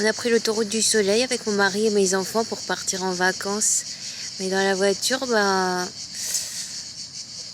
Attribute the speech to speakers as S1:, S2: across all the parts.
S1: On a pris l'autoroute du soleil avec mon mari et mes enfants pour partir en vacances. Mais dans la voiture,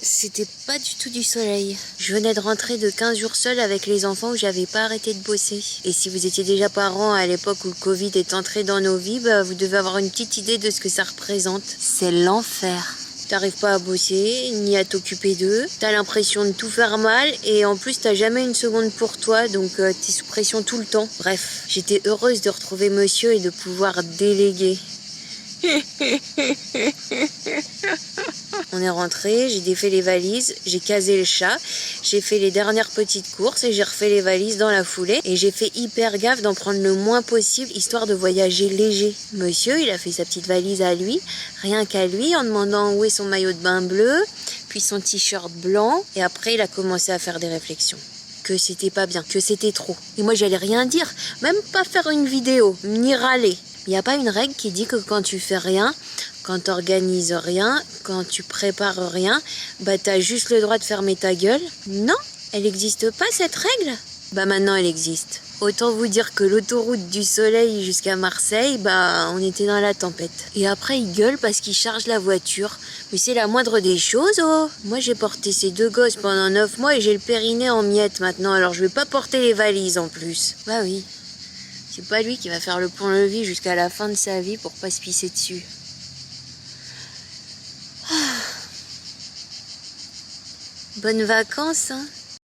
S1: c'était pas du tout du soleil. Je venais de rentrer de 15 jours seule avec les enfants où j'avais pas arrêté de bosser. Et si vous étiez déjà parents à l'époque où le Covid est entré dans nos vies, vous devez avoir une petite idée de ce que ça représente. C'est l'enfer. T'arrives pas à bosser, ni à t'occuper d'eux. T'as l'impression de tout faire mal et en plus t'as jamais une seconde pour toi, donc t'es sous pression tout le temps. Bref, j'étais heureuse de retrouver monsieur et de pouvoir déléguer. On est rentré, j'ai défait les valises, j'ai casé le chat, j'ai fait les dernières petites courses et j'ai refait les valises dans la foulée. Et j'ai fait hyper gaffe d'en prendre le moins possible, histoire de voyager léger. Monsieur, il a fait sa petite valise à lui, rien qu'à lui, en demandant où est son maillot de bain bleu, puis son t-shirt blanc. Et après, il a commencé à faire des réflexions. Que c'était pas bien, que c'était trop. Et moi, j'allais rien dire, même pas faire une vidéo, ni râler. Il n'y a pas une règle qui dit que quand tu fais rien, quand tu organises rien, quand tu prépares rien, t'as juste le droit de fermer ta gueule. Non, elle n'existe pas cette règle. Maintenant elle existe. Autant vous dire que l'autoroute du soleil jusqu'à Marseille, on était dans la tempête. Et après il gueule parce qu'il charge la voiture. Mais c'est la moindre des choses, oh. Moi j'ai porté ces 2 gosses pendant 9 mois et j'ai le périnée en miettes maintenant, alors je vais pas porter les valises en plus. Bah oui. C'est pas lui qui va faire le pont-levis jusqu'à la fin de sa vie pour pas se pisser dessus. Bonnes vacances, hein.